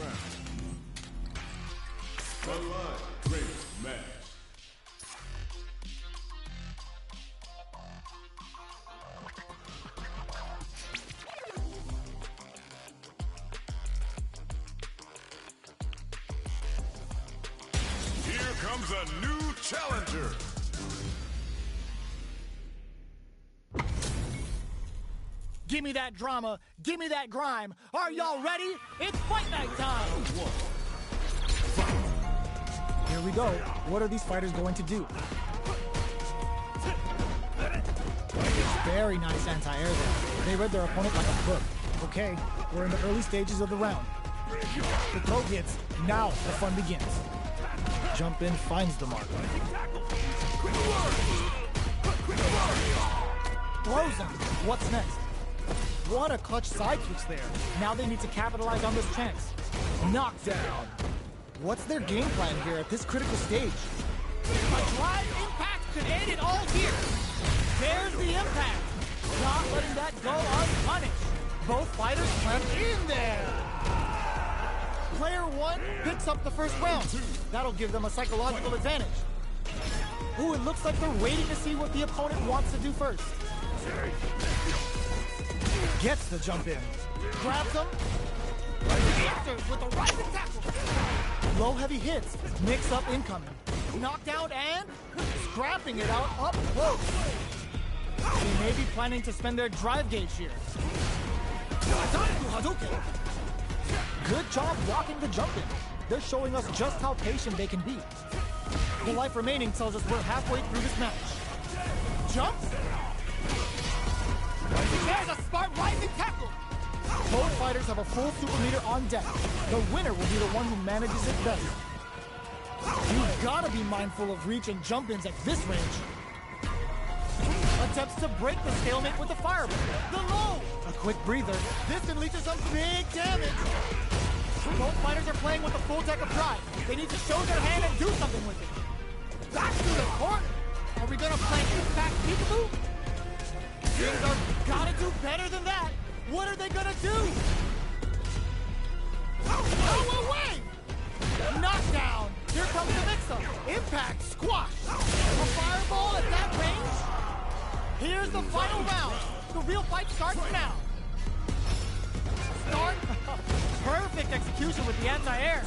Here comes a new challenger. Give me that drama, give me that grime. Are y'all ready? It's fight night time! Here we go. What are these fighters going to do? Very nice anti-air there. They read their opponent like a book. Okay, we're in the early stages of the round. The throw hits, now the fun begins. Jump in finds the mark. Throws him. What's next? What a clutch side switch there. Now they need to capitalize on this chance. Knockdown. What's their game plan here at this critical stage? A drive impact could end it all here. There's the impact. Not letting that go unpunished. Both fighters clamped in there. Player one picks up the first round. That'll give them a psychological advantage. Ooh, it looks like they're waiting to see what the opponent wants to do first. Gets the jump in. Grabs him. Answers with a rising tackle. Low heavy hits. Mix up incoming. Knockdown and scrapping it out up close. They may be planning to spend their drive gauge here. Good job blocking the jump in. They're showing us just how patient they can be. The life remaining tells us we're halfway through this match. Jumps. There's a smart rising tackle. Both fighters have a full super meter on deck. The winner will be the one who manages it best. You've got to be mindful of reach and jump-ins at this range. Attempts to break the stalemate with the fireball. The low. A quick breather. This can lead to some big damage. Both fighters are playing with a full deck of drive. They need to show their hand and do something with it. Back to the corner. Are we going to play impact peekaboo? Things are gotta do better than that. What are they gonna do? Oh, away! Knockdown. Here comes the mix-up. Impact, squash. A fireball at that range. Here's the final round. The real fight starts now. Start. Perfect execution with the anti-air.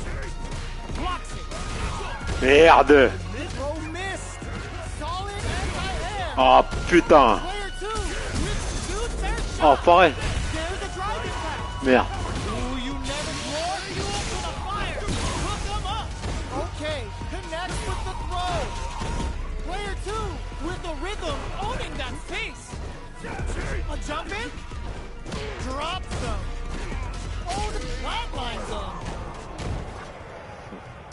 Blocks it. Merde. Throw missed. Solid anti-air. Oh putain. Oh, forêt. Merde. Okay, connects with the throw. Player two with the rhythm, owning that space. A jump in, drops them. Oh, the flatlines them.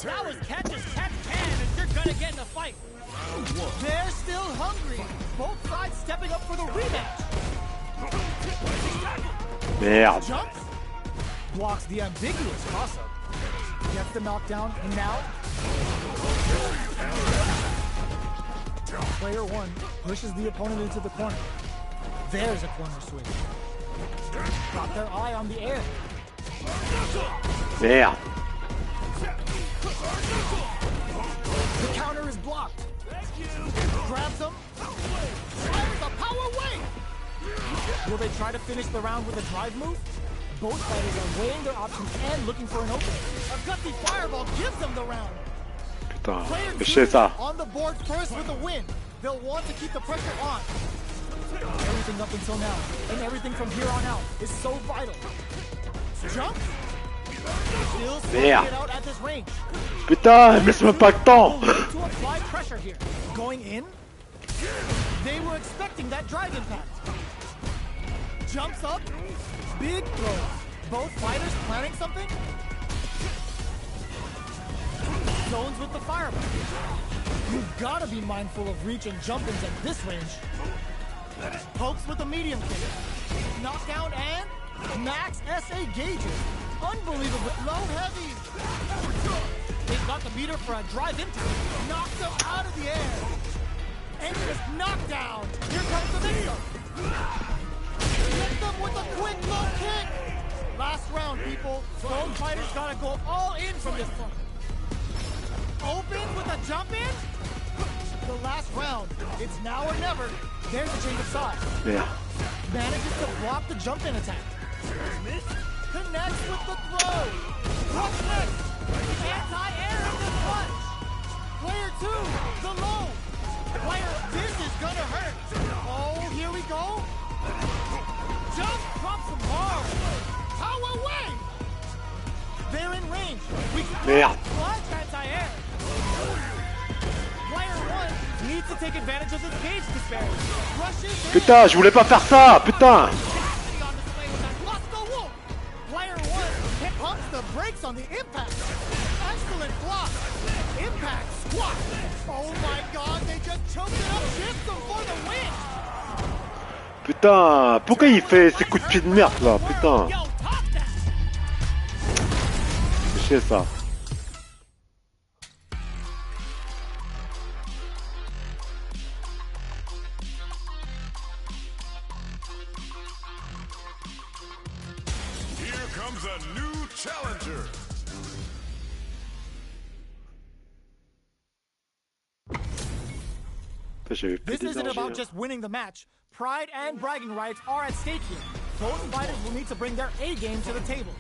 That was catch as catch can, and you're gonna get in a fight. They're still hungry. Both sides stepping up for the rematch. Merde. Jumps. Blocks the ambiguous toss-up. Gets the knockdown, and now player one pushes the opponent into the corner. There's a corner switch. Got their eye on the air. Merde. The counter is blocked. Grabs him. Fires a power wave. Will they try to finish the round with a drive move? Both fighters are weighing their options and looking for an opening. A gutsy fireball gives them the round. Putain, je sais ça. On the board first with a win. They'll want to keep the pressure on. Everything up until now, and everything from here on out, is so vital. Jump. Still slowing it out at this range. Putain, laisse-moi pas le temps. To apply pressure here. Going in. They were expecting that drive impact. Jumps up. Big throw. Both fighters planning something. Zones with the fireball. You've got to be mindful of reach and jump-ins at this range. Pokes with a medium kick. Knockdown and max SA gauges. Unbelievable. Low heavy. They've got the meter for a drive impact. Knocks them out of the air. And just knockdown. Here comes the mix-up. Hit them with a quick low kick. Last round, people. Stone Fighter's gotta go all in from this one. Open with a jump in. The last round. It's now or never. There's a change of side. Merde. Manages to block the jump in attack. Connects with the throw. What's next? Anti-air in the punch. Player 2, the low. Player, this is gonna hurt. Oh, here we go. Jump drops him hard. Power away. They're in range. We Merde. clutch anti-air. Player 1 needs to take advantage of this gauge disparity. Rushes in. Putain, je voulais pas faire ça, putain. Player 1 pumps the brakes on the impact. Excellent block. Impact squat. Oh my god, they just choked it up. Shift them for the win. Putain, pourquoi il fait ces coups de pied de merde là, putain. C'est chier ça. Here comes a new challenger. This isn't about just winning the match. Pride and bragging rights are at stake here. Both fighters will need to bring their A game to the table.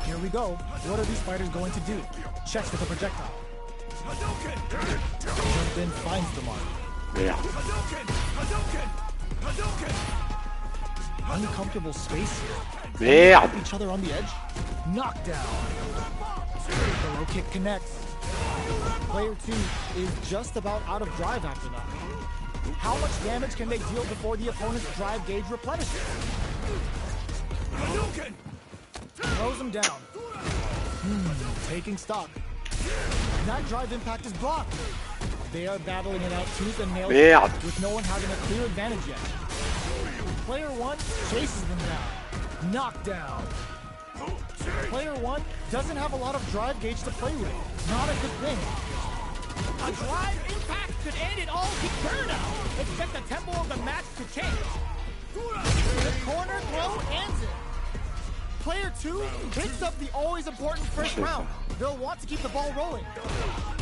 Here we go. What are these fighters going to do? Checks with the projectile. Jump in, finds the mark. Merde. Uncomfortable space here. Merde. Each other on the edge. Knockdown. The low kick connects. Player 2 is just about out of drive after that. How much damage can they deal before the opponent's drive gauge replenishes? Throws him down. Taking stock. That drive impact is blocked. They are battling it out tooth and nail with no one having a clear advantage yet. Player 1 chases them down. Knockdown. Player 1 doesn't have a lot of drive gauge to play with. Not a good thing. A drive impact could end it all. Burnout. Expect the tempo of the match to change. The corner throw ends it. Player 2 picks up the always important first round. They'll want to keep the ball rolling.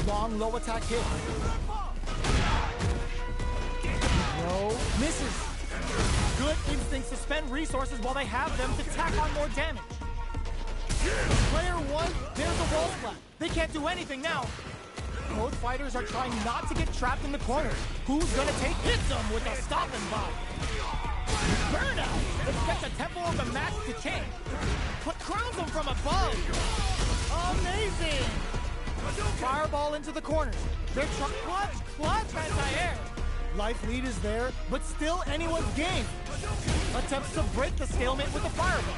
Long low attack hit. Throw misses. Good instincts to spend resources while they have them to tack on more damage. Player 1, there's a wall splat. They can't do anything now. Both fighters are trying not to get trapped in the corner. Who's gonna take hits them with a stop and buy? Burnout! Expect the tempo of the match to change. But crowns them from above. Amazing! Fireball into the corner. They're clutch anti-air. Life lead is there, but still anyone's game. Attempts to break the stalemate with the fireball.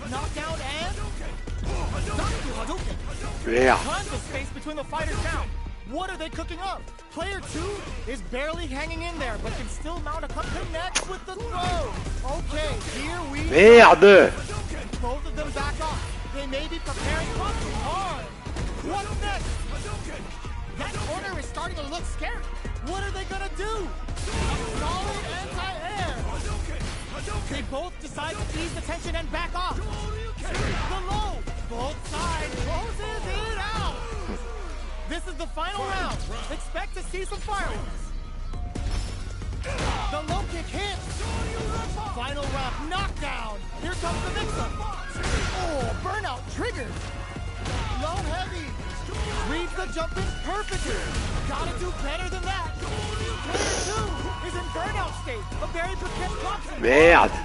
Knockdown and... Merde. Tons of space between the fighters now. What are they cooking up? Player 2 is barely hanging in there, but can still mount a cut. Connects with the throw. Okay, here we Merde. Both of them back off. They may be preparing something hard. What's next? That corner is starting to look scary. What are they gonna do? A solid anti-air. They both decide to ease the tension and back off. The low. Both sides closes it out. This is the final round. Expect to see some fireworks. The low kick hits. Final round. Knockdown. Here comes the mix-up. Oh, burnout triggered. Low heavy. Reads the jump in perfectly. Gotta do better than that. Player 2 is in burnout state. A very prepared proxy. Merde.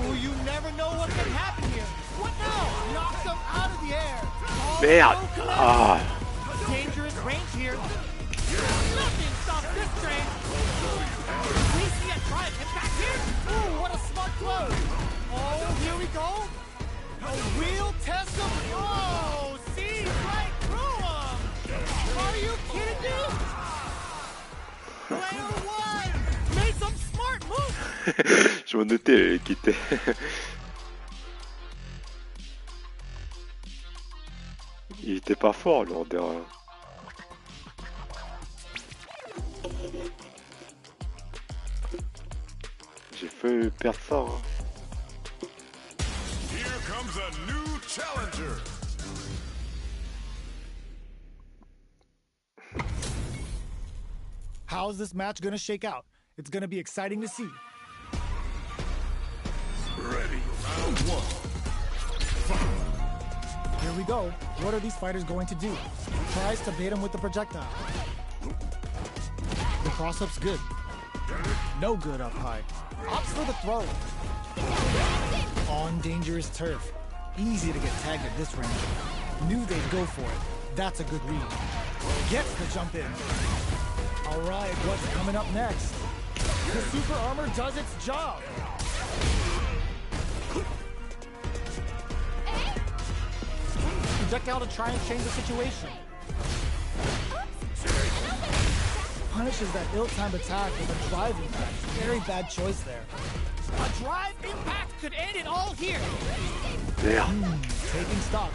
Ooh, you never know what can happen here. What now? Knocks them out of the air. Merde. Ah. Dangerous range here. Nothing stops this train. We see a drive impact here. Ooh, what a smart close. Oh, here we go. A real test of... Oh, see right through him. Are you kidding me? Player 1 made some smart moves. Je m'en doutais qu'il était... Il était pas fort, le derrière. J'ai fait perdre ça. Hein. Here comes comes a new challenger. How's this match gonna shake out? It's gonna be exciting to see. Ready, round one. Here we go. What are these fighters going to do? Tries to bait him with the projectile. The cross-up's good. No good up high. Opts for the throw. On dangerous turf. Easy to get tagged at this range. Knew they'd go for it. That's a good read. Gets the jump in. All right, what's coming up next? The super armor does its job. Projectile to try and change the situation. Punishes that ill-timed attack with a drive impact. Very bad choice there. A drive impact could end it all here. Taking stock.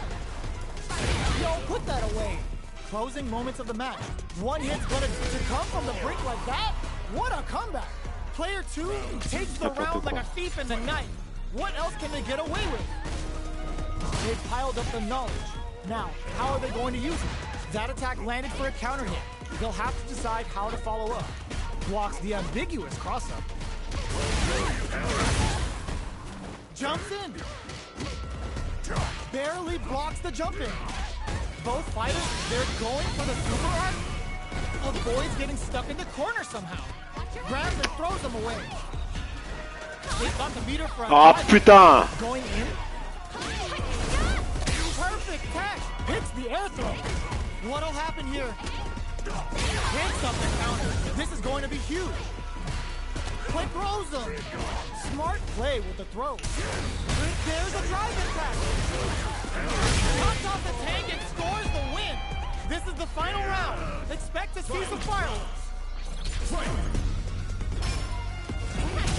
Yo, put that away. Closing moments of the match. One hit's gonna come from the brink like that? What a comeback. Player 2 takes the round like a thief in the night. What else can they get away with? They've piled up the knowledge. Now, how are they going to use it? That attack landed for a counter hit. They'll have to decide how to follow up. Blocks the ambiguous cross-up. Jumps in. Barely blocks the jump in. Both fighters, they're going for the super arm. Avoids getting stuck in the corner somehow. Grabs and throws them away. They've got the meter for a putain! Going in. Perfect catch. Hits the air throw. What'll happen here? Hits up the counter. This is going to be huge. Play throws them. Smart play with the throw. There's a drive impact. Cuts off the tank and scores the win. This is the final round. Expect to see some fireworks.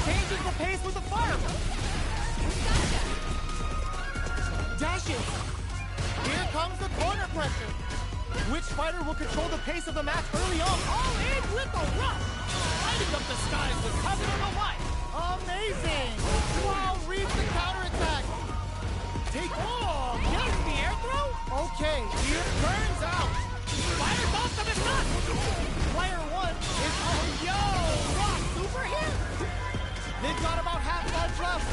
Changes the pace with the fireworks. Dashes. Here comes the corner pressure. Which fighter will control the pace of the match early on? All in with the rush. Lighting up the skies with cover on the white. Amazing. Wow, reads the counterattack. Gets the air throw? Okay, here turns out. Fighter's off to the nut. Player 1 is, rock super here. They've got about half punch left.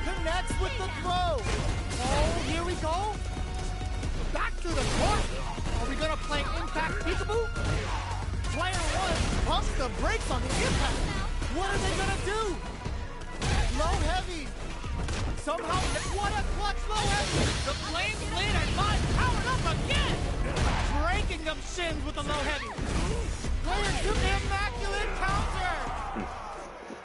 Connects with the throw. Oh, here we go. Back to the court. Are we gonna play impact peekaboo? Player 1 pumps the brakes on the impact. What are they gonna do? Low heavy. Somehow, what a clutch low heavy. The flames lit and mine powered up again. Breaking them shins with the low heavy. Player 2, immaculate counter.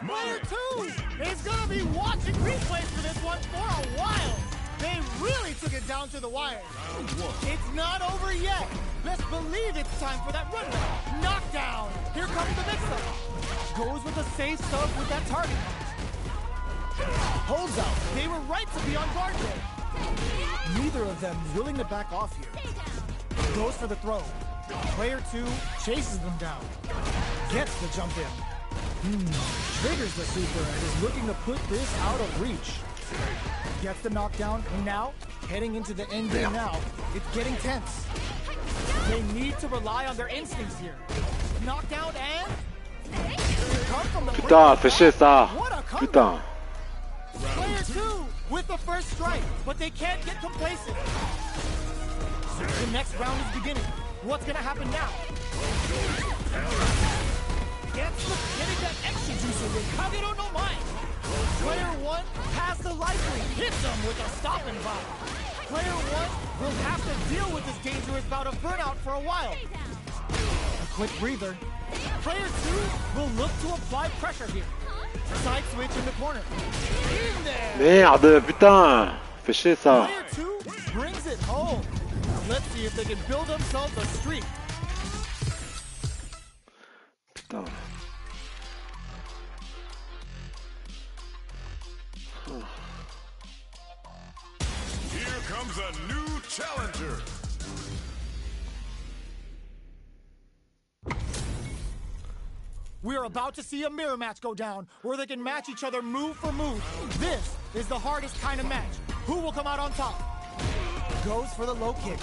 Player 2 is gonna be watching replays for this one for a while. They really took it down to the wire. It's not over yet. Best believe it's time for that runway. Knockdown. Here comes the mix-up. Goes with a safe sub with that target. Holds out. They were right to be on guard there. Neither of them willing to back off here. Goes for the throw. Player 2 chases them down. Gets the jump in. Triggers the super and is looking to put this out of reach. Gets the knockdown, and now, heading into the end game now, it's getting tense. They need to rely on their instincts here. Knockdown and... Come from the Putain, fais chier ça. What a comeback. Putain. Player 2 with the first strike, but they can't get complacent. The next round is beginning. What's gonna happen now? Getting that extra juicer with Kagero no Mai. Player 1 has the life lead, hits him with a stopping bomb. Player 1 will have to deal with this dangerous bout of burnout for a while. A quick breather. Player 2 will look to apply pressure here. Side switch in the corner. In there! Merde, putain! Fais chier ça. Player 2 brings it home. Let's see if they can build themselves a streak. Putain. Here comes a new challenger. We are about to see a mirror match go down, where they can match each other move for move. This is the hardest kind of match. Who will come out on top? Goes for the low kick.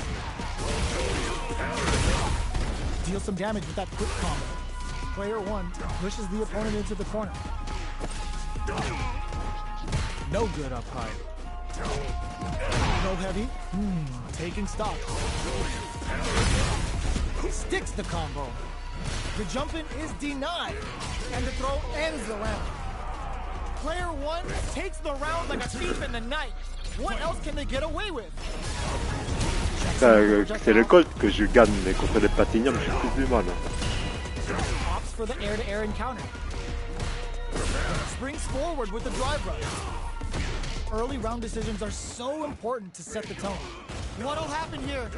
Deals some damage with that quick combo. Player 1 pushes the opponent into the corner. No good up high. No heavy. Taking stock. Sticks the combo. The jump in is denied. And the throw ends the round. Player 1 takes the round like a thief in the night. What else can they get away with? C'est le Colt que je gagne, mais contre les Platinium, j'ai plus du mal. Opts for the air-to-air encounter. Springs forward with the drive rush. Early round decisions are so important to set the tone. What'll happen here?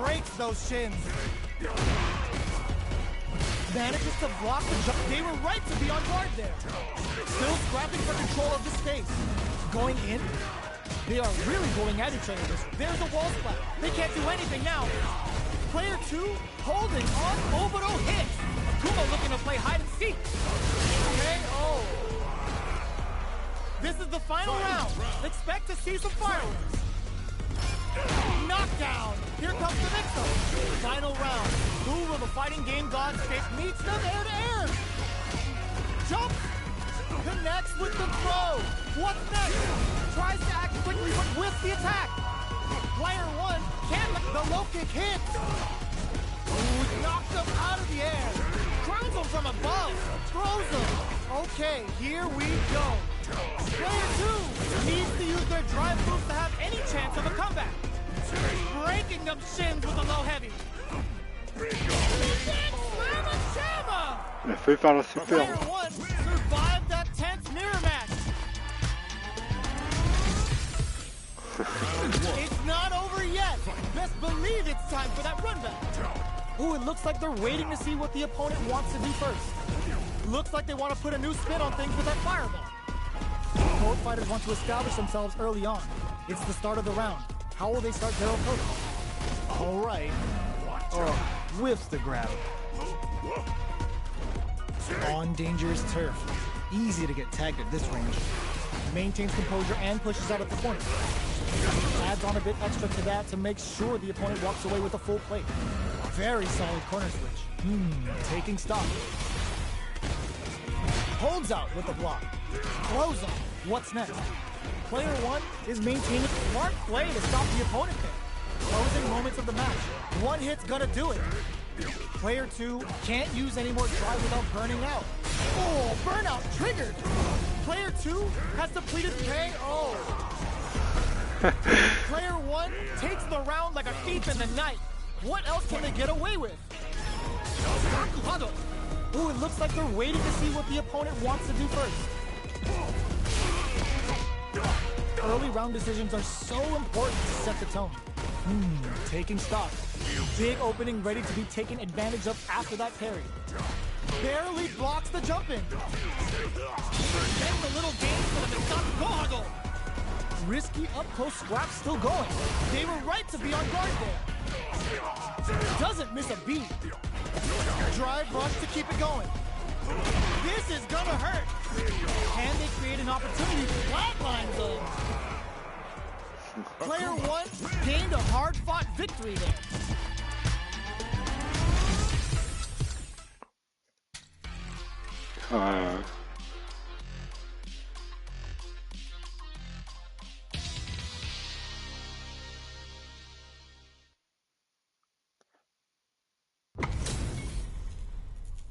Breaks those shins. Manages to block the jump. They were right to be on guard there. Still scrapping for control of the space. Going in? They are really going at each other. There's a wall splat. They can't do anything now. Player 2 holding on. Obito hits. Akuma looking to play hide and seek. KO. This is the final round. Expect to see some fireworks. Knockdown. Here comes the mix-up. Final round. Who will the fighting game gods face? Meets them air-to-air. Jump. Connects with the throw. What's next? Tries to act quickly but whiffs the attack. Player 1 can't let the low kick hit. Ooh, knocks him out of the air. Crowns him from above. Throws him. Okay, here we go. Player 2 needs to use their drive moves to have any chance of a comeback. Breaking them shins with a low heavy. Il a failli faire la super. Player 1 survived that tense mirror match. It's not over yet. Best believe it's time for that run back. Ooh, it looks like they're waiting to see what the opponent wants to do first. Looks like they want to put a new spin on things with that fireball. Both fighters want to establish themselves early on. It's the start of the round. How will they start their approach? All right. Whiffs the grab. On dangerous turf. Easy to get tagged at this range. Maintains composure and pushes out of the corner. Adds on a bit extra to that to make sure the opponent walks away with a full plate. Very solid corner switch. Taking stock. Holds out with the block. Throws on. What's next? Player 1 is maintaining a smart play to stop the opponent there. Closing moments of the match. One hit's gonna do it. Player 2 can't use any more drive without burning out. Oh, burnout triggered. Player 2 has depleted KO. Player 1 takes the round like a thief in the night. What else can they get away with? Ooh, it looks like they're waiting to see what the opponent wants to do first. Early round decisions are so important to set the tone. Taking stock. Big opening ready to be taken advantage of after that parry. Barely blocks the jump in. Then the little game for the Go. Risky up-close scrap still going. They were right to be on guard there. Doesn't miss a beat. Drive rush to keep it going. This is gonna hurt. Can they create an opportunity to flatline them? Player 1 gained a hard-fought victory there.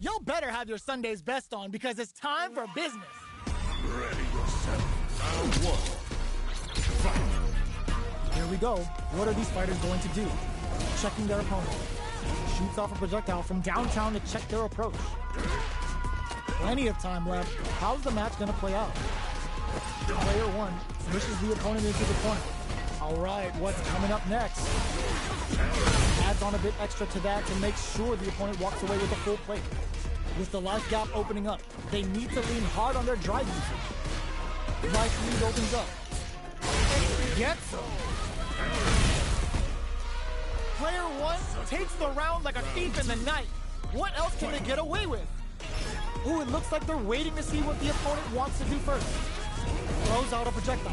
Y'all better have your Sunday's best on because it's time for business. Ready yourself. Round 1. Fight. Here we go. What are these fighters going to do? Checking their opponent. Shoots off a projectile from downtown to check their approach. Plenty of time left. How's the match going to play out? Player 1 pushes the opponent into the corner. All right, what's coming up next? Adds on a bit extra to that to make sure the opponent walks away with a full plate. With the life gap opening up, they need to lean hard on their drive usage. Life lead opens up. Gets him. Player 1 takes the round like a thief in the night. What else can they get away with? Ooh, it looks like they're waiting to see what the opponent wants to do first. Throws out a projectile.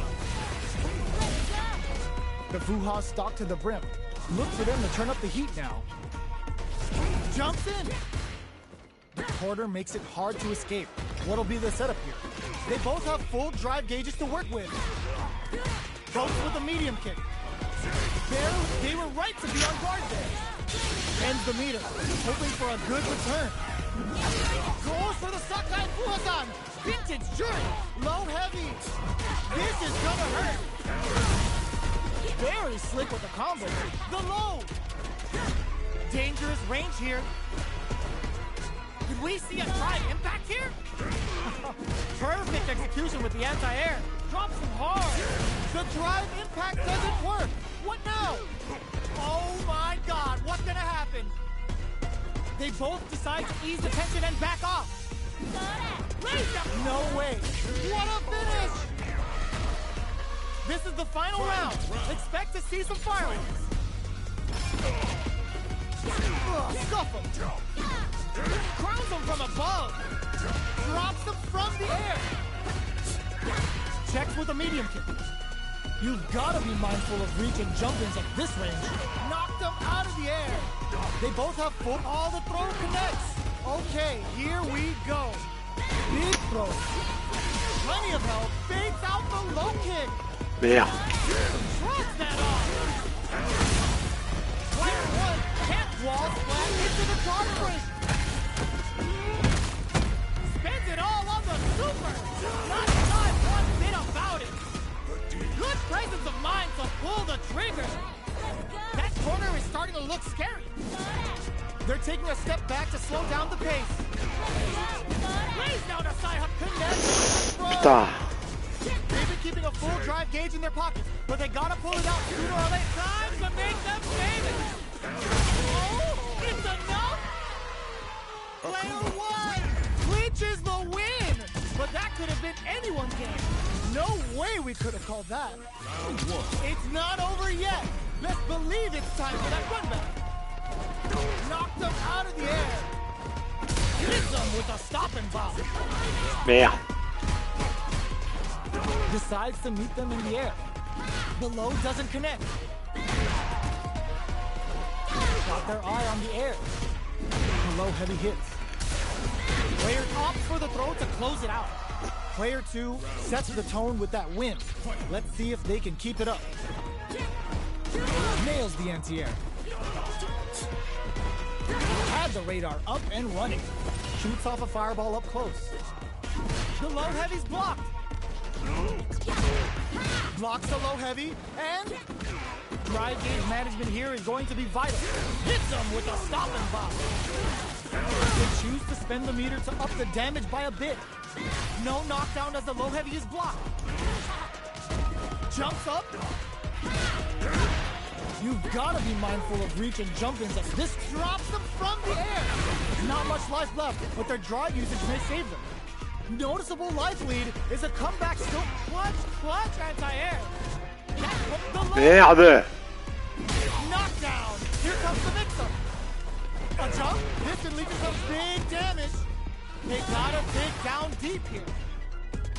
The Fuha's stocked to the brim. Look for them to turn up the heat now. Jumps in! The quarter makes it hard to escape. What'll be the setup here? They both have full drive gauges to work with. Both with a medium kick. They were right to be on guard there. Ends the meter, hoping for a good return. Goes for the Sakai Fuhasan! Vintage journey! Low heavy! This is gonna hurt! Very slick with the combo. The low! Dangerous range here. Did we see a drive impact here? Perfect execution with the anti-air. Drops him hard. The drive impact doesn't work. What now? Oh my god, what's gonna happen? They both decide to ease the tension and back off. No way. What a finish! This is the final round. Expect to see some fireworks. Scuff him. Crowns him from above. Drops him from the air. Checks with a medium kick. You've got to be mindful of reach and jump-ins at this range. Knocked him out of the air. They both have full. All the throw connects. Okay, here we go. Big throw. Plenty of help. Fakes out the low kick. Merde. Drops that off. Player one can't wall flat into the guard break. Spends it all on the super. Not one bit about it. Good presence of mind to pull the trigger. That corner is starting to look scary. They're taking a step back to slow down the pace. Lays down a side hook connect. Putain. They've been keeping a full drive gauge in their pockets, but they gotta pull it out sooner or later. Time to make them famous. Oh, it's enough. Player one clinches the win, but that could have been anyone's game. No way we could have called that. It's not over yet. Let's believe it's time for that run back. Knocked them out of the air. Hits them with a stopping bomb. Merde. Decides to meet them in the air. The low doesn't connect. Got their eye on the air. The low heavy hits. Player opts for the throw to close it out. Player two sets the tone with that win. Let's see if they can keep it up. Nails the anti-air. Had the radar up and running. Shoots off a fireball up close. The low heavy's blocked. Blocks the low heavy, and drive gauge management here is going to be vital. Hits them with a stopping bomb. They choose to spend the meter to up the damage by a bit. No knockdown as the low heavy is blocked. Jumps up. You've got to be mindful of reach and jump-ins as this drops them from the air. Not much life left, but their draw usage may save them. Noticeable life lead is a comeback still. Clutch anti-air. Merde. Knockdown. Here comes the mix-up. A jump. This can lead to some big damage. They gotta dig down deep here.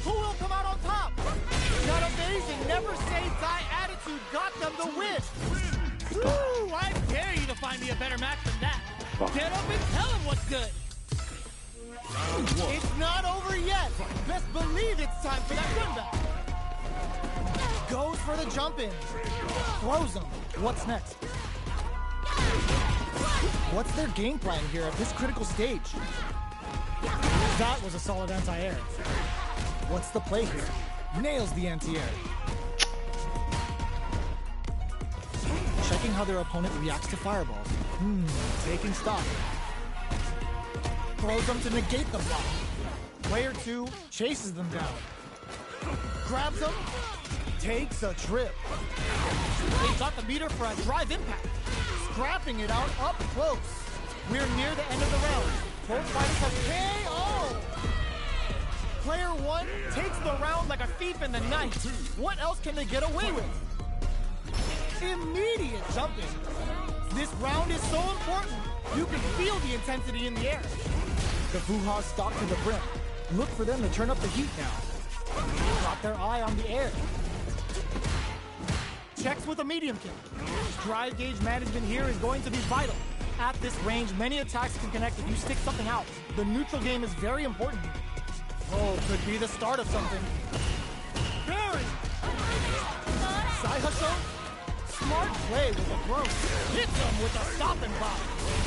Who will come out on top? That amazing, never say die attitude got them the win. Woo, I dare you to find me a better match than that. Get up and tell him what's good. It's not over yet. Best believe it's time for that run back. Goes for the jump in. Throws him. What's next? What's their game plan here at this critical stage? That was a solid anti-air. What's the play here? Nails the anti-air. Checking how their opponent reacts to fireballs. Taking stock. Throws them to negate the block. Player two chases them down. Grabs them. Takes a trip. They got the meter for a drive impact. Scrapping it out up close. We're near the end of the round. Both fighters have KO. Player one takes the round like a thief in the night. What else can they get away with? Immediate jumping. This round is so important. You can feel the intensity in the air. The Fuha's stocked to the brim. Look for them to turn up the heat now. Got their eye on the air. Checks with a medium kick. Drive gauge management here is going to be vital. At this range, many attacks can connect if you stick something out. The neutral game is very important here. Oh, could be the start of something. Barry! Side hustle? Smart play with a throw. Hits him with a stop and block.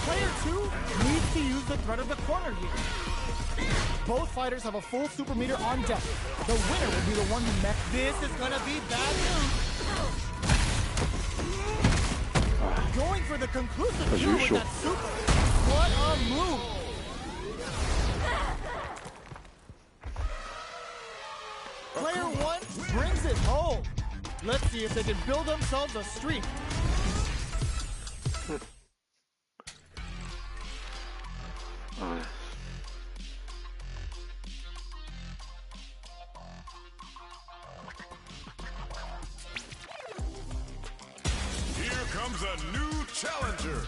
Player 2 needs to use the threat of the corner here. Both fighters have a full super meter on deck. The winner will be the one who met. This is gonna be bad news. Going for the conclusive kill with that super. What a move! Player 1 brings it home. Let's see if they can build themselves a streak. Here comes a new challenger.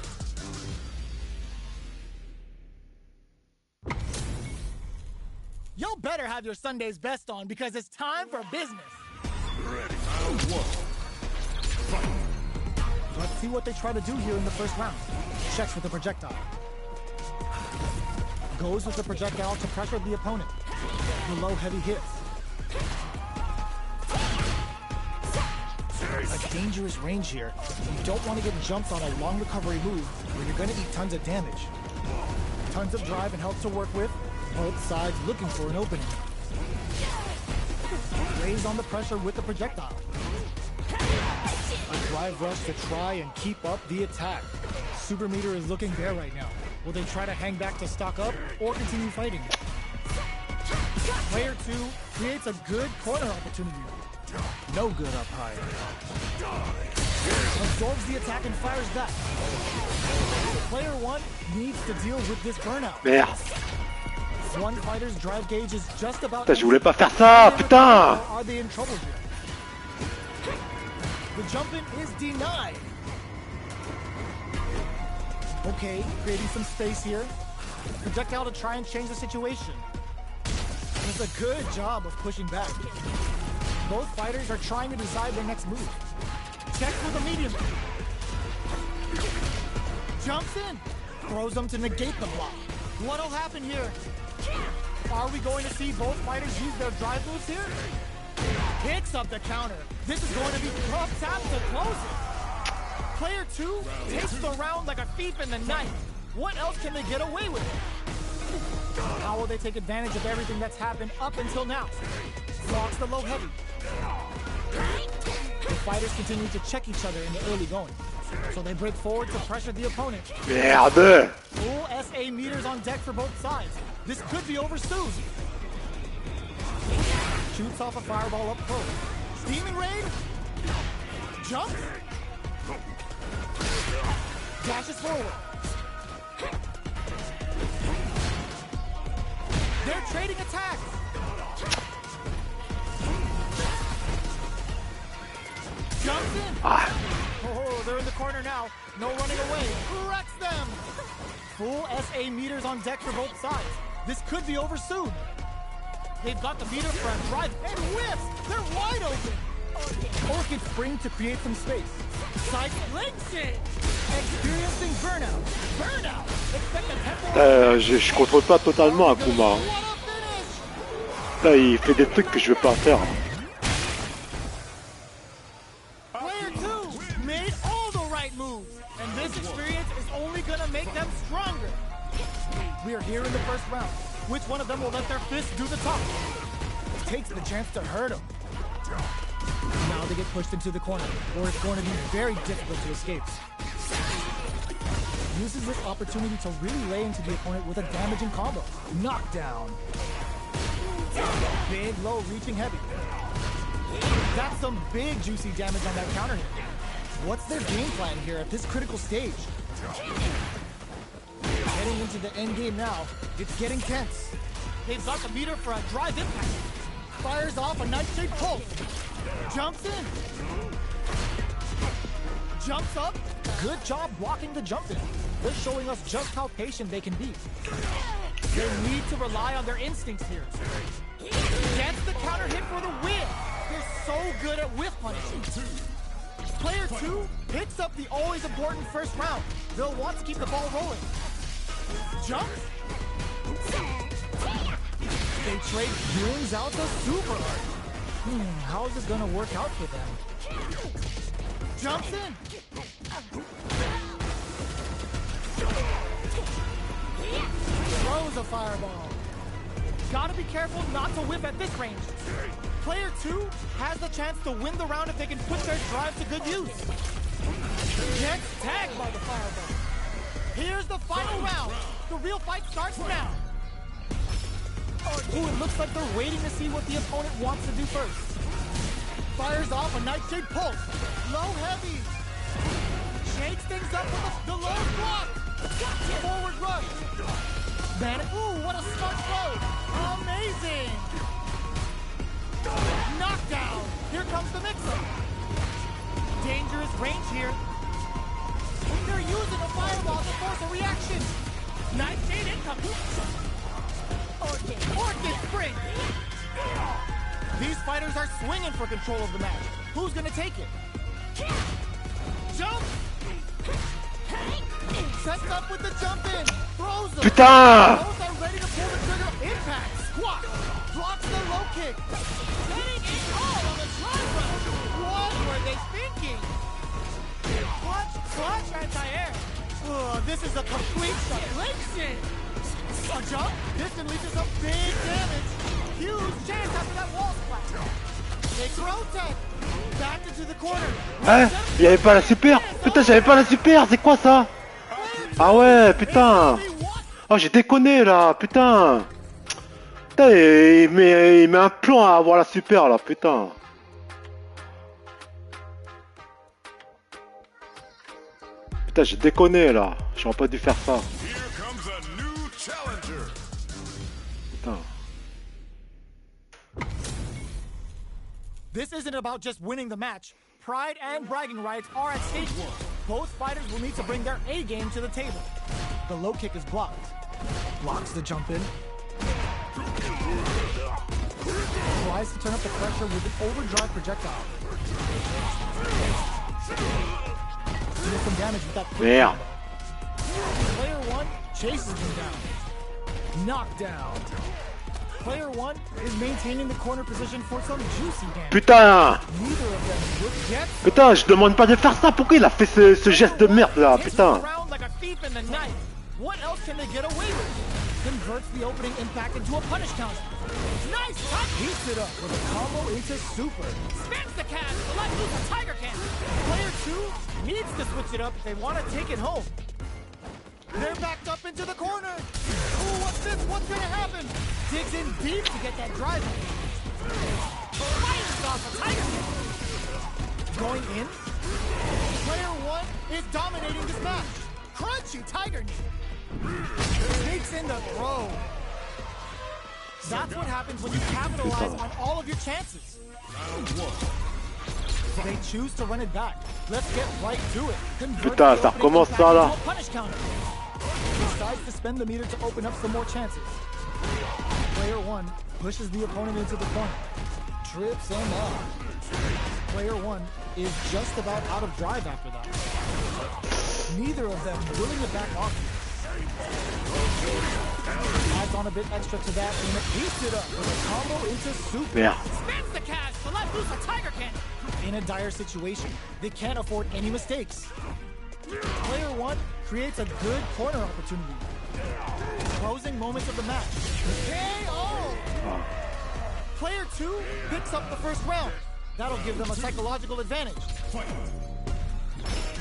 Y'all better have your Sunday's best on because it's time for business. Ready. Round 1. Fight. Let's see what they try to do here in the first round. Checks with the projectile. Goes with the projectile to pressure the opponent. The low heavy hits. A dangerous range here. You don't want to get jumped on a long recovery move where you're going to eat tons of damage. Tons of drive and health to work with. Both sides looking for an opening. Raise on the pressure with the projectile. A drive rush to try and keep up the attack. Super meter is looking bare right now. Will they try to hang back to stock up or continue fighting? Player 2 creates a good corner opportunity. No good up high. Absorbs the attack and fires back. Player 1 needs to deal with this burnout. Merde. One fighter's drive gauge is just about. Putain, je voulais pas faire ça, putain! Are they in trouble here? The jump in is denied. Okay, creating some space here. Projectile to try and change the situation. Does a good job of pushing back. Both fighters are trying to decide their next move. Checks with a medium. Jumps in. Throws them to negate the block. What'll happen here? Are we going to see both fighters use their drive moves here? Picks up the counter. This is going to be tough tap to close it. Player 2 takes the round like a thief in the night. What else can they get away with? How will they take advantage of everything that's happened up until now? Blocks the low heavy. The fighters continue to check each other in the early going. So they break forward to pressure the opponent. Merde! Full SA meters on deck for both sides. This could be over soon. Shoots off a fireball up close. Steaming raid. Jump. Dashes forward. They're trading attacks. Jumps in. Oh, they're in the corner now. No running away. Wrecks them. Full SA meters on deck for both sides. This could be over soon. They've got the meter for a drive and whips. They're wide open. Orchid spring to create some space. Side links it. Experiencing burnout. Burnout. Expect a tempo. Je contrôle pas totalement Akuma. Là, il fait des trucs que je veux pas faire. Player 2 made all the right moves, and this experience is only gonna make them stronger. We are here in the first round. Which one of them will let their fist do the talk? Takes the chance to hurt him. Now they get pushed into the corner, or it's going to be very difficult to escape. Uses this opportunity to really lay into the opponent with a damaging combo. Knockdown. Big, low, reaching heavy. That's some big, juicy damage on that counter hit. What's their game plan here at this critical stage? Heading into the end game now, it's getting tense. They've got the meter for a drive impact. Fires off a night-shaped pulse. Jumps in. Jumps up. Good job blocking the jump in. They're showing us just how patient they can be. They need to rely on their instincts here. Gets the counter hit for the win. They're so good at whiff punishing. Player 2 picks up the always important first round. They'll want to keep the ball rolling. Jumps. They trade brings out the super art. How is this gonna work out for them? Jumps in. Throws a fireball. Gotta be careful not to whip at this range. Player 2 has the chance to win the round if they can put their drive to good use. Gets tagged by the fireball. Here's the final round. The real fight starts now. Ooh, it looks like they're waiting to see what the opponent wants to do first. Fires off a nightshade pulse. Low heavy. Shakes things up with the low block. Forward rush. Man, ooh, what a smart throw. Amazing. Knockdown. Here comes the mix-up. Dangerous range here. They're using a fireball to force a reaction. Nightshade incoming. Orchid spring. These fighters are swinging for control of the match. Who's gonna take it? Jump. Sets up with the jump in. Throws them. Putain! Both are ready to pull the trigger. Impact. Squat. Blocks the low kick. Setting it all on the drive run. What were they thinking? Clutch anti-air. This is a complete sublimation. A jump. This can lead to some big damage. Huge chance after that wall splash. Takes rotate. Back into the corner. Hein? Il y avait pas la super? Putain, j'avais pas la super, c'est quoi ça? Ah ouais, putain! Oh, j'ai déconné là, putain! Putain, il met un plan à avoir la super là, putain! Putain, j'ai déconné là, j'aurais pas dû faire ça. Putain. This isn't about just winning the match. Pride and bragging rights are at stake. Both fighters will need to bring their A game to the table. The low kick is blocked. Blocks the jump in. Tries to turn up the pressure with an overdrive projectile. Does some damage with that quick Merde. Player 1 chases him down. Knockdown. Player 1 is maintaining the corner position for some juicy damage. Putain! Neither of them would get. Putain, je demande pas de faire ça, pourquoi il a fait ce geste de merde là, putain? Like a thief in the night. What else can they get away with? Converts the opening impact into a punish counter. Nice touch! Heats it up with a combo into super. Spins the cast to let loose a tiger can. Player 2 needs to switch it up if they want to take it home. They're backed up into the corner. Ooh, what's this? What's gonna happen? Digs in deep to get that drive. Fires off a tiger can. Going in. Player 1 is dominating this match. Crunchy tiger knee. Takes in the throw. That's what happens when you capitalize on all of your chances. They choose to run it back. Let's get right to it. Putain, ça recommence ça là. Decides to spend the meter to open up some more chances. Player 1 pushes the opponent into the corner. Trips him up. Player 1 is just about out of drive after that. Neither of them willing to back off. Adds on a bit extra to that and eats it up with a combo into super. Merde. Spins the cash to let loose a tiger can. In a dire situation, they can't afford any mistakes. Player 1 creates a good corner opportunity. Closing moments of the match. KO! Player 2 picks up the first round. That'll give them a psychological advantage.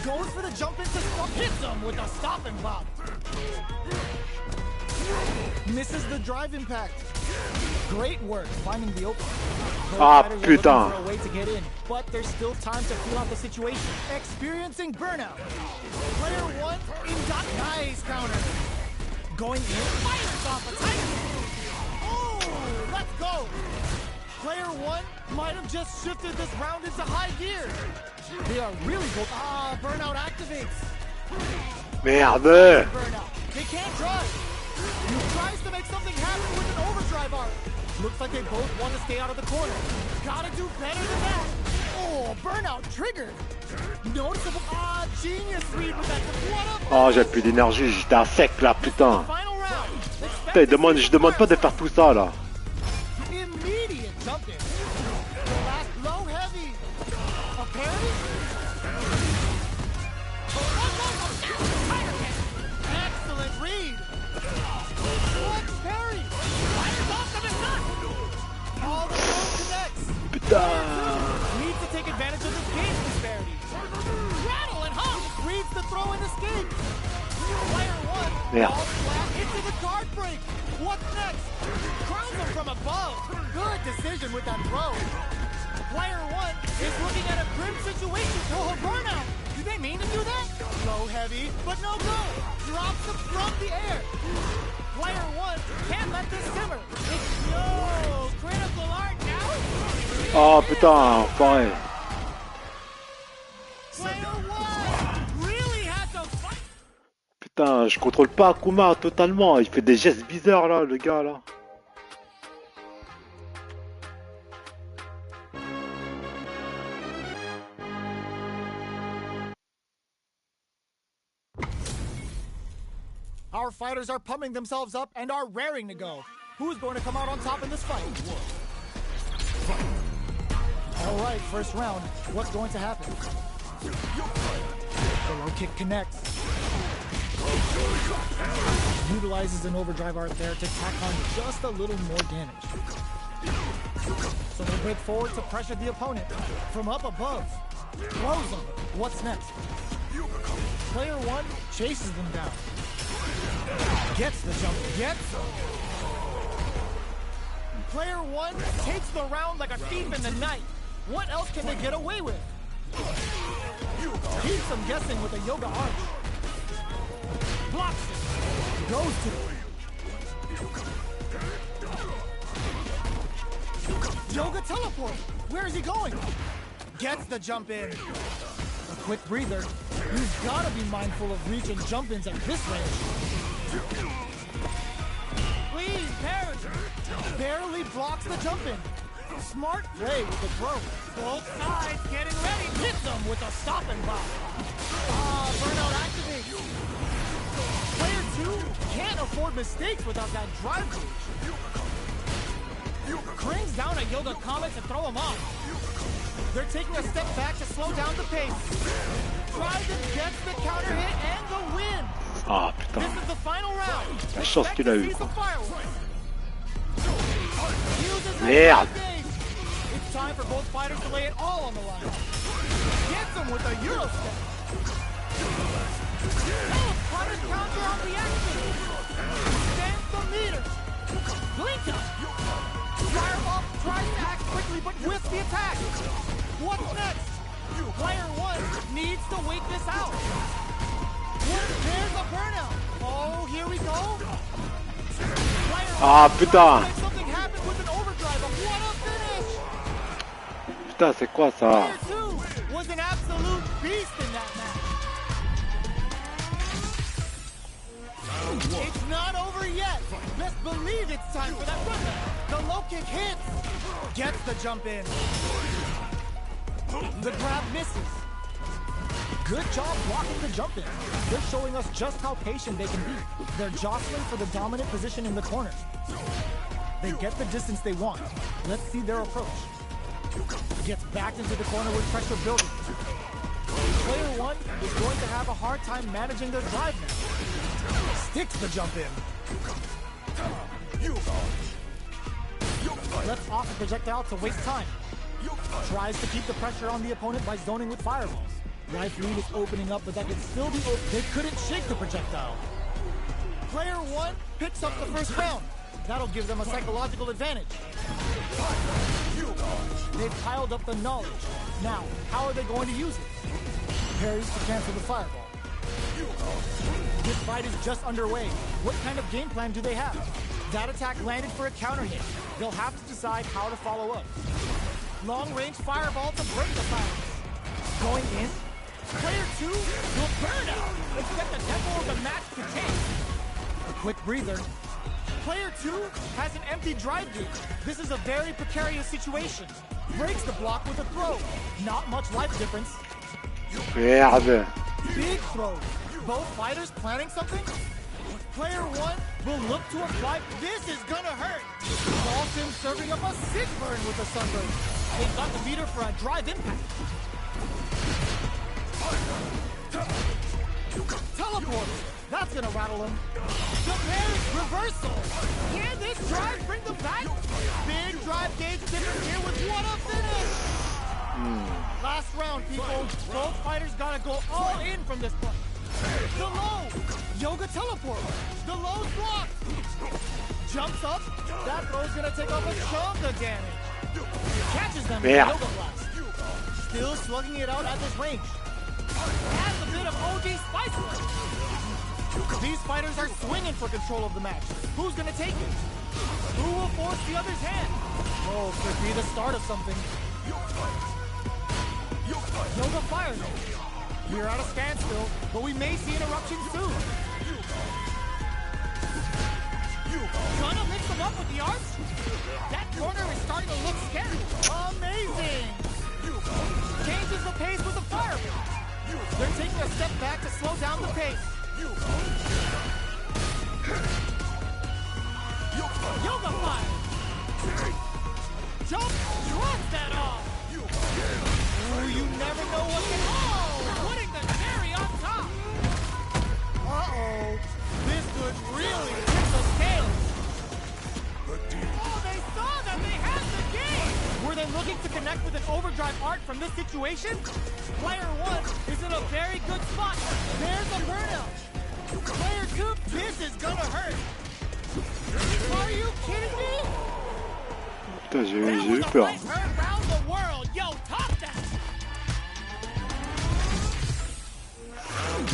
Goes for the jump into stop. Hits them with a stop and block. Misses the drive impact. Great work finding the opening. Ah, putain. For a way to get in, but there's still time to feel out the situation. Experiencing burnout. Player 1 in dot. Nice counter. Going in. Fires off a tiger. Oh, let's go. Player 1 might have just shifted this round into high gear. They are really good. Ah, burnout activates. Merde. Burnout. They can't drive. He tries to make something happen with an overdrive arc. Looks like they both want to stay out of the corner. Gotta do better than that. Oh, burnout triggered. Noticeable. Ah, genius read with that. What up? Oh, j'ai plus d'énergie, j'étais à sec là, putain. Final round. Putain, je demande pas de faire tout ça là. Immediate jump in. Last low heavy. A parry? Excellent read. What parry? Fires off the shot. All the low connects. Putain. Needs to take advantage of this game disparity. Rattle and hum. Reads the throw and escape. Player one. Merde. Falls flat into the guard break. What's next? Crowns him from above. Good decision with that throw. Player one is looking at a grim situation to a burnout. Did they mean to do that? Low heavy, but no go. Drops him from the air. Player one can't let this simmer. It's no critical art now. Oh putain, pareil. Player one really had to fight. Putain, je contrôle pas akuma totalement. Il fait des gestes bizarres là, le gars là. Our fighters are pumping themselves up and are raring to go. Who's going to come out on top in this fight? All right, first round. What's going to happen? The low kick connects. Utilizes an overdrive art there to tack on just a little more damage. So they break forward to pressure the opponent. From up above, throws them. What's next? Player one chases them down. Gets the jump, gets them. Player one takes the round like a thief in the night. What else can they get away with? Keeps them guessing with a yoga arch. Blocks it. Goes to it. Yoga teleport. Where is he going? Gets the jump in. A quick breather. You've got to be mindful of reach and jump-ins at this range. Please, parry. Barely blocks the jump-in. Smart play with the throw. Both sides getting ready. Hits them with a stop and block. Burnout activates. Player two can't afford mistakes without that drive gauge. Cranes down a yoga comet to throw him off. They're taking a step back to slow down the pace. Tries and gets the counter hit and the win. Ah putain. This is the final round. La chance qu'il a eu. Merde. It's time for both fighters to lay it all on the line. Gets him with a Euro step. Punish counter on the action. Stands the meter. Blink up. Fireball tries to act quickly but whiffs the attack. What's next? Player one needs to wait this out. There's a burnout. Oh, here we go. Ah putain. Something happened with an overdrive. What a finish. Putain, c'est quoi ça? Player two was an absolute beast in that match. It's not over yet. Best believe it's time for that runner. The low kick hits. Gets the jump in. The grab misses. Good job blocking the jump in. They're showing us just how patient they can be. They're jostling for the dominant position in the corner. They get the distance they want. Let's see their approach. Gets backed into the corner with pressure building. Player one is going to have a hard time managing their drive now. Sticks the jump in. Lets off a projectile to waste time. Tries to keep the pressure on the opponent by zoning with fireballs. Life lead is opening up, but that can still be open. They couldn't shake the projectile. Player one picks up the first round. That'll give them a psychological advantage. They've piled up the knowledge. Now, how are they going to use it? Parries to cancel the fireball. This fight is just underway. What kind of game plan do they have? That attack landed for a counter hit. They'll have to decide how to follow up. Long-range fireball to break the silence. Going in. Player two will burn out. Expect the tempo of the match to change. A quick breather. Player two has an empty drive gauge. This is a very precarious situation. Breaks the block with a throw. Not much life difference. Merde. Big throws. Both fighters planning something? Player one will look to apply. This is gonna hurt. Dalton serving up a sick burn with the sunburn. They've got the meter for a drive impact. Teleport. That's gonna rattle him. Japan's reversal. Can this drive bring them back? Big drive gauge different here with what a finish. Last round, people. Both fighters gotta go all in from this point. The low. Yoga teleport. The low's blocked. Jumps up. That throw's gonna take off a chunk of damage. Catches them with Merde. Yoga Blast. Still slugging it out at this range. Has a bit of OG spice to it. These fighters are swinging for control of the match. Who's gonna take it? Who will force the other's hand? Oh, could be the start of something. Yoga fires it. We're at a standstill, but we may see an eruption soon. Gonna mix them up with the arch? That corner is starting to look scary. Amazing! Changes the pace with the fire. They're taking a step back to slow down the pace. Yoga fire! Jump! Drops that off! Ooh, you never know what can... Oh! Putting the cherry on top! Uh-oh. This could really tip the scales. Oh, they saw that they had the game! Were they looking to connect with an overdrive art from this situation? Player one is in a very good spot. There's a burnout. Player two, this is gonna hurt. Are you kidding me? Putain, j'ai That eu was a peur. right turn around the world. Yo, top that.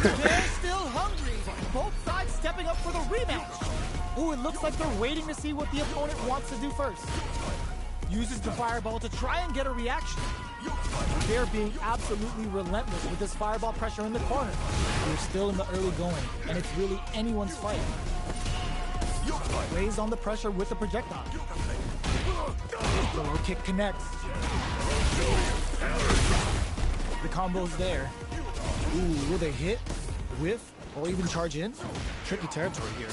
They're still hungry. Both sides stepping up for the rematch. Ooh, it looks like they're waiting to see what the opponent wants to do first. Uses the fireball to try and get a reaction. They're being absolutely relentless with this fireball pressure in the corner. We're still in the early going, and it's really anyone's fight. Lays on the pressure with the projectile. The low kick connects. The combo's there. Ooh, will they hit, whiff, or even charge in? Tricky territory here.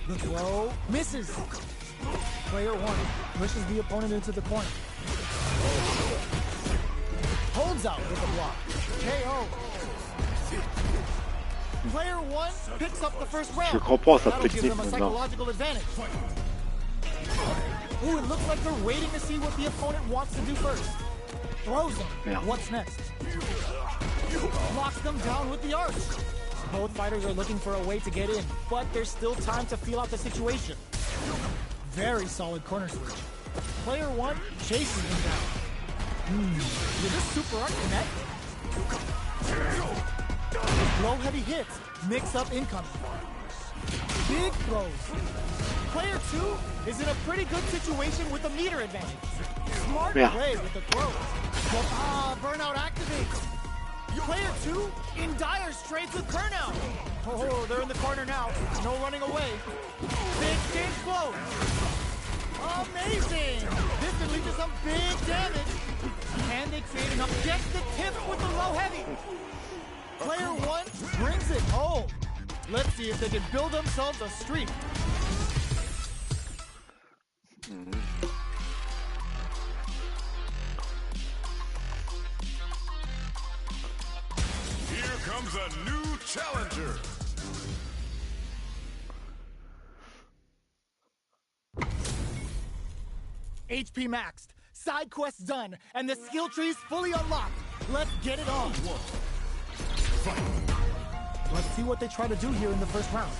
The throw misses. Player one pushes the opponent into the corner. Holds out with a block. KO. Player one picks up the first round. Je comprends sa That'll give technique them a maintenant. psychological advantage. Ooh, it looks like they're waiting to see what the opponent wants to do first. Throws them. Merde. What's next? Locks them down with the arch. Both fighters are looking for a way to get in, but there's still time to feel out the situation. Very solid corner switch. Player one chases him down. Did this super art connect? Low heavy hits, mix up incoming. Big throws. Player two is in a pretty good situation with a meter advantage. Smart Yeah. play with the throws. Burnout activates. Player two in dire straits with burnout. Oh, they're in the corner now. No running away. Big game close. Amazing. This could lead to some big damage. Can they create enough? Gets the tip with the low heavy. Player one brings it home. Let's see if they can build themselves a streak. Here comes a new challenger. HP maxed, side quests done, and the skill tree's fully unlocked. Let's get it on. Let's see what they try to do here in the first round.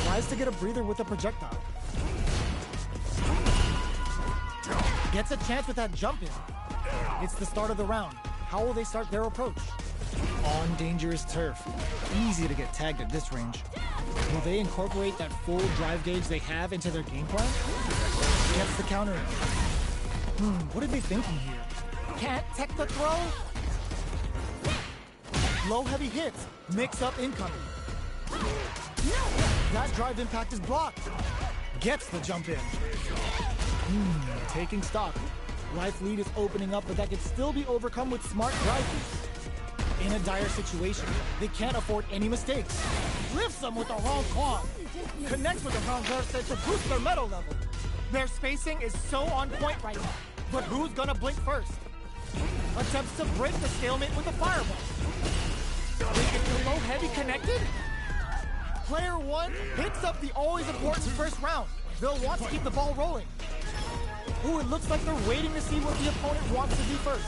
Tries to get a breather with a projectile. Gets a chance with that jump in. It's the start of the round. How will they start their approach? On dangerous turf. Easy to get tagged at this range. Will they incorporate that full drive gauge they have into their game plan? Gets the counter in. What are they thinking here? Can't tech the throw? Low heavy hits. Mix up incoming. That drive impact is blocked. Gets the jump in. Taking stock. Life lead is opening up, but that can still be overcome with smart drive boosts. In a dire situation, they can't afford any mistakes. Lifts them with the wrong quad. Connects with the transverse to boost their metal level. Their spacing is so on point right now. But who's gonna blink first? Attempts to break the stalemate with a fireball. They get the low heavy connected? Player 1 picks up the always important first round. They'll want to keep the ball rolling. Ooh, it looks like they're waiting to see what the opponent wants to do first.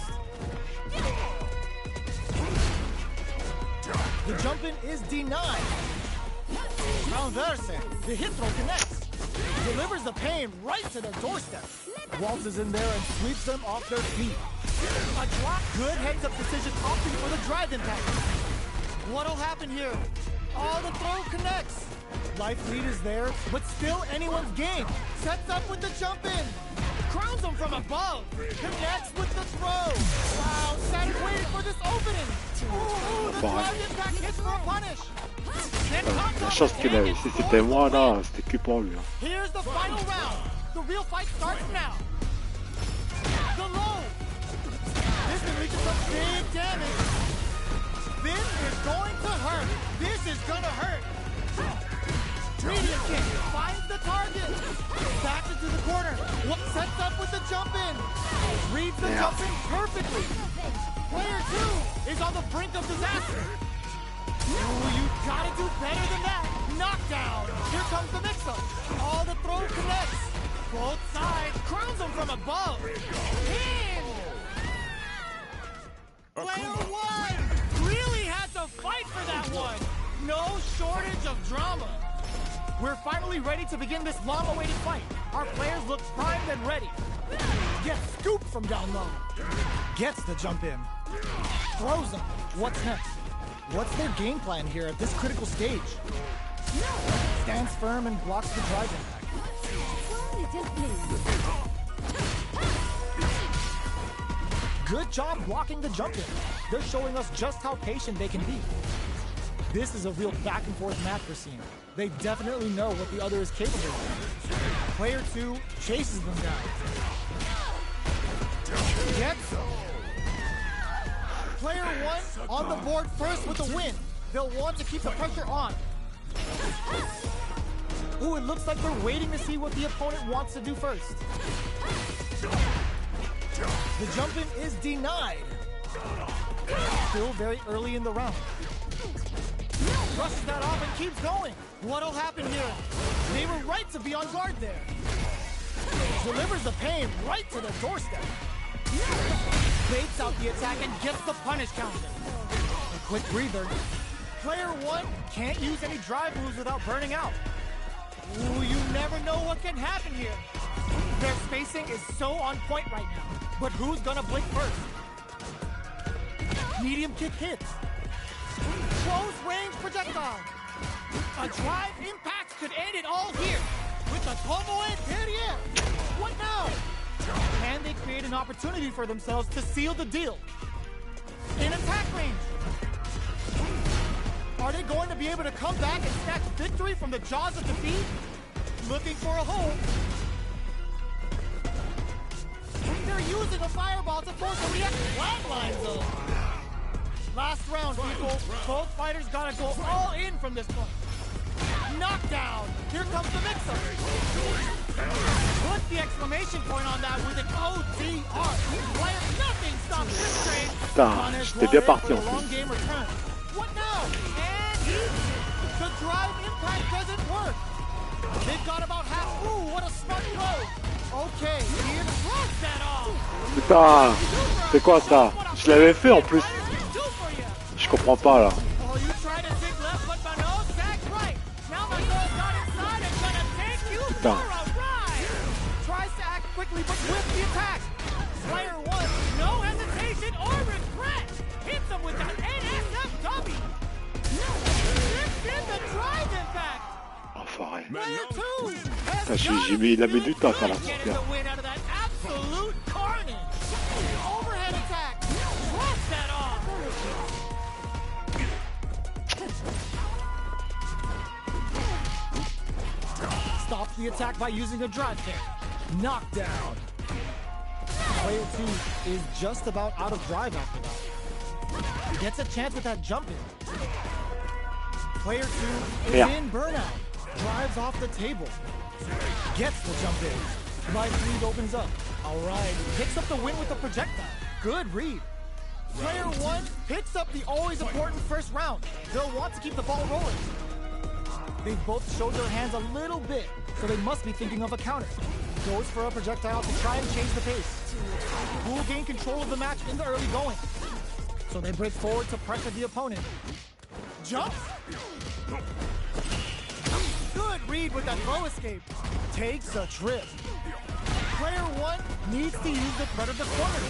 The jump-in is denied. Transverse, the hit throw connects. Delivers the pain right to their doorstep. Waltzes in there and sweeps them off their feet. A drop, good heads-up decision opting for the drive impact. What'll happen here? Oh, the throw connects. Life lead is there, but still anyone's game. Sets up with the jump-in. Crowns him from above. Connects with the throw. Wow, Saturn waiting for this opening. Ooh, the drive impact hits for a punish. La chance qu'il avait, si c'était moi là, c'était que pour lui. Here's the final round. The real fight starts now. The low. This can reach some big damage. This is going to hurt. This is gonna hurt. Medium kick finds the target. Back into the corner. What sets up with the jump in? Reads the jump in perfectly. Player 2 is on the brink of disaster. Ooh, you gotta do better than that. Knockdown. Here comes the mix-up. All the throw connects. Both sides. Crowns them from above. Pin. Player 1 really had to fight for that one. No shortage of drama. We're finally ready to begin this long-awaited fight. Our players look primed and ready. Gets scooped from down low. Gets the jump in. Throws them. What's next? What's their game plan here at this critical stage? Stands firm and blocks the drive impact. Good job blocking the jump in. They're showing us just how patient they can be. This is a real back and forth match we're seeing. They definitely know what the other is capable of. Player 2 chases them down. Gets them. Player 1 on the board first with a win. They'll want to keep the pressure on. Ooh, it looks like they're waiting to see what the opponent wants to do first. The jump-in is denied. Still very early in the round. Brushes that off and keeps going. What'll happen here? They were right to be on guard there. Delivers the pain right to the doorstep. Baits out the attack and gets the punish counter. A quick breather. Player 1 can't use any drive moves without burning out. Ooh, you never know what can happen here. Their spacing is so on point right now. But who's gonna blink first? Medium kick hits. Close range projectile. A drive impact could end it all here. With the Tomo and Terrier. What now? Can they create an opportunity for themselves to seal the deal? In attack range. Are they going to be able to come back and snatch victory from the jaws of defeat? Looking for a hole. They're using a fireball to force a react flatline zone. Last round, people. Both fighters gotta go all in from this point. Knockdown. Here comes the mix-up. Put the exclamation point on that with an OTR. Player, nothing stops this train. Putain, j'étais bien parti en plus. Game return. What now? And the drive impact doesn't work. They've got about half. Ooh, what a smart throw. Okay, here throws that off. Putain, c'est quoi ça? Je l'avais fait en plus. Je comprends pas là. Oh, you tried to dig left, but my nose sagged right. Now my nose got inside and gonna take you for a ride. Tries to act quickly, but with the attack. Player 1, no hesitation or regret. Hits him with that NSFW. This is the drive impact. Enfoiré. Player 2 Putain, il a mis du temps à faire la super. Absolute carnage. Overhead attack. Cross that off. Stops the attack by using a drive kick. Knockdown. Player 2 is just about out of drive after that. Gets a chance with that jump in. Player 2 is in burnout. Drives off the table. Gets the jump in. Live read opens up. Alright, picks up the win with the projectile. Good read. Player 1 picks up the always important first round. They'll want to keep the ball rolling. They've both showed their hands a little bit, so they must be thinking of a counter. Goes for a projectile to try and change the pace. Who will gain control of the match in the early going? So they break forward to pressure the opponent. Jumps. Good read with that low escape. Takes a trip. Player 1 needs to use the threat of the corner.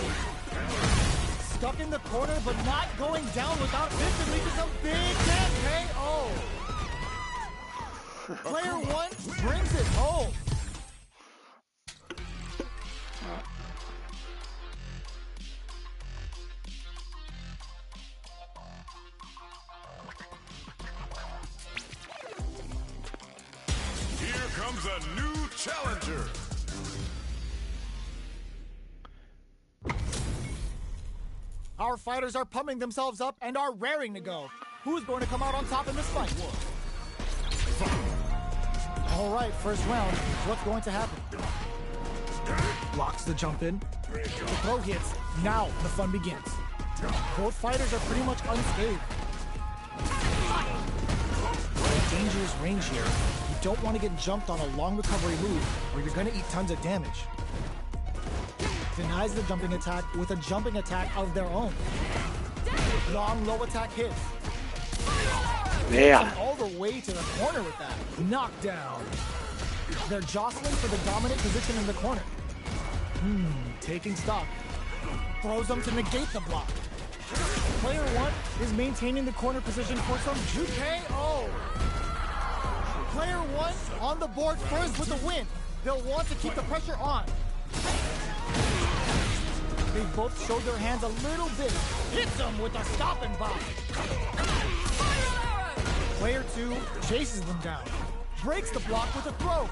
Stuck in the corner, but not going down without instantly to some big damn KO. Player 1 brings it home. Here comes a new challenger. Our fighters are pumping themselves up and are raring to go. Who's going to come out on top in this fight? All right, first round. What's going to happen? Blocks the jump in. The throw hits. Now the fun begins. Both fighters are pretty much unscathed. Dangerous range here. You don't want to get jumped on a long recovery move or you're going to eat tons of damage. Denies the jumping attack with a jumping attack of their own. Long low attack hits. Merde. All the way to the corner with that. Knockdown. They're jostling for the dominant position in the corner. Taking stock. Throws them to negate the block. Player 1 is maintaining the corner position for some KO. Player 1 on the board first with the win. They'll want to keep the pressure on. They both showed their hands a little bit. Hits them with a stop and bomb. Player 2 chases them down. Breaks the block with a throw.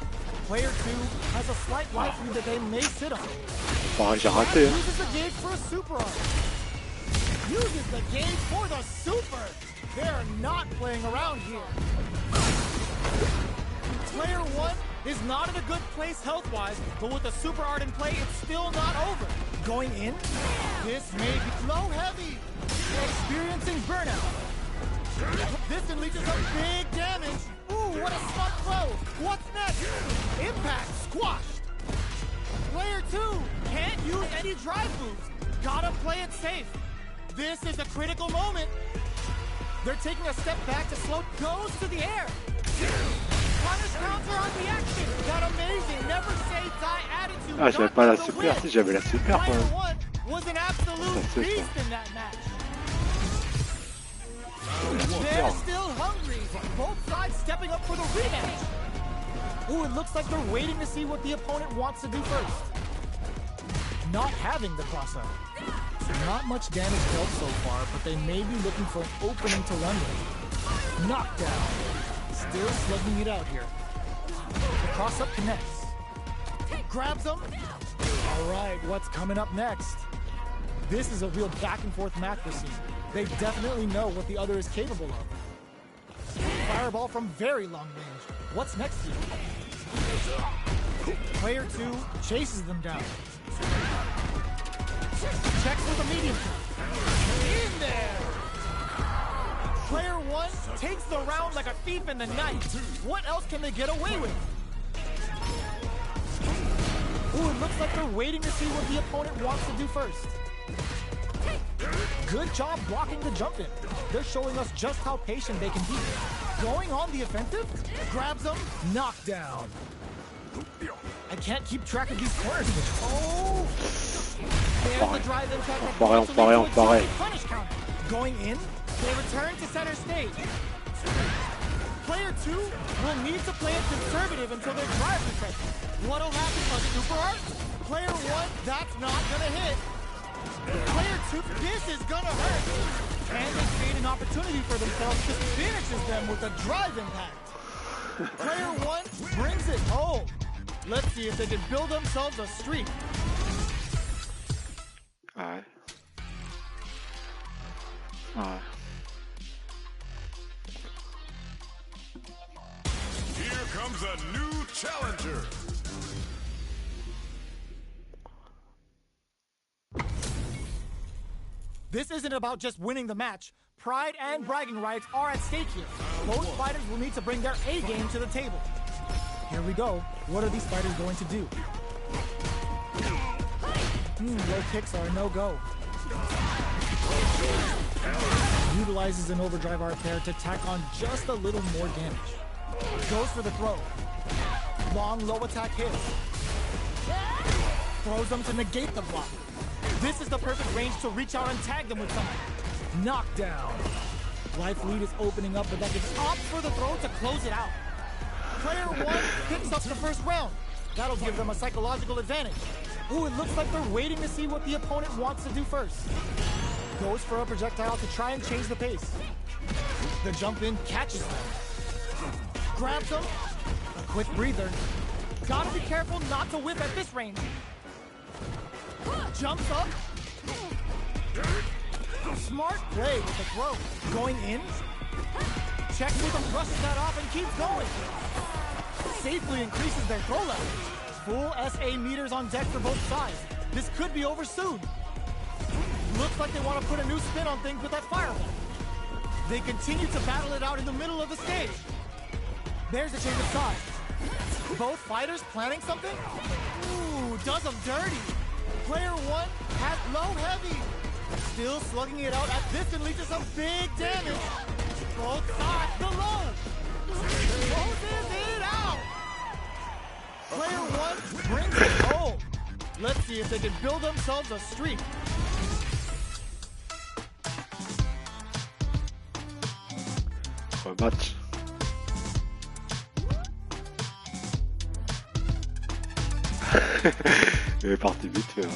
Player 2 has a slight life lead that they may sit on. J'ai raté. Uses the gauge for a super arm. Uses the gauge for the super. They're not playing around here. Player 1 is not in a good place health-wise, but with the super art in play, it's still not over. Going in, this may be low heavy. Experiencing burnout. This unleashes some big damage. Ooh, what a smart throw. What's next? Impact squashed. Player 2 can't use any drive moves. Gotta play it safe. This is a critical moment. They're taking a step back to slow. Goes to the air. Punish counter on the action. That amazing never say die attitude. Ah, j'avais pas la super, si j'avais la super quand même. Player 1 was an absolute beast in that match. They're still hungry. Both sides stepping up for the rematch. Ooh, it looks like they're waiting to see what the opponent wants to do first. Not having the crossout. Not much damage dealt so far, but they may be looking for an opening to run with. Knockdown. Still slugging it out here. The cross-up connects. Grabs him. All right, what's coming up next? This is a real back-and-forth match we're seeing. They definitely know what the other is capable of. Fireball from very long range. What's next here? Player 2 chases them down. Checks with a medium kick. In there! Player 1 takes the round like a thief in the night. What else can they get away with? Ooh, it looks like they're waiting to see what the opponent wants to do first. Good job blocking the jump in. They're showing us just how patient they can be. Going on the offensive, grabs them, knockdown. I can't keep track of these corners. Oh! There's the drive impact. Punish counter. Going in, they return to center stage. Player 2 will need to play it conservative until their drive resets. What'll happen? A super art? Player 1, that's not gonna hit. Player 2, this is gonna hurt. And they create an opportunity for themselves to finishes them with a drive impact. Player 1 brings it home. Let's see if they can build themselves a streak. Ouais. Ouais. Here comes a new challenger. This isn't about just winning the match. Pride and bragging rights are at stake here. Both fighters will need to bring their A game to the table. Here we go. What are these fighters going to do? Low kicks are a no-go. Utilizes an overdrive art there to tack on just a little more damage. Goes for the throw. Long low attack hits. Throws them to negate the block. This is the perfect range to reach out and tag them with something. Knockdown. Life lead is opening up, but that can opt for the throw to close it out. Player 1 picks up the first round. That'll give them a psychological advantage. Ooh, it looks like they're waiting to see what the opponent wants to do first. Goes for a projectile to try and change the pace. The jump in catches them. Grabs them. A quick breather. Gotta be careful not to whip at this range. Jumps up. Smart play with the throw. Going in. Checks with him, brushes that off, and keeps going. Safely increases their throw level. Full SA meters on deck for both sides. This could be over soon. Looks like they want to put a new spin on things with that fireball. They continue to battle it out in the middle of the stage. There's a change of sides. Both fighters planning something? Ooh, does them dirty. Player 1 has low heavy. Still slugging it out, as this can lead to some big damage. Both sides, the low. Closes it out. Player 1 brings it home. Let's see if they can build themselves a streak. Match. Il est parti vite fait.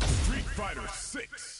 Street Fighter 6.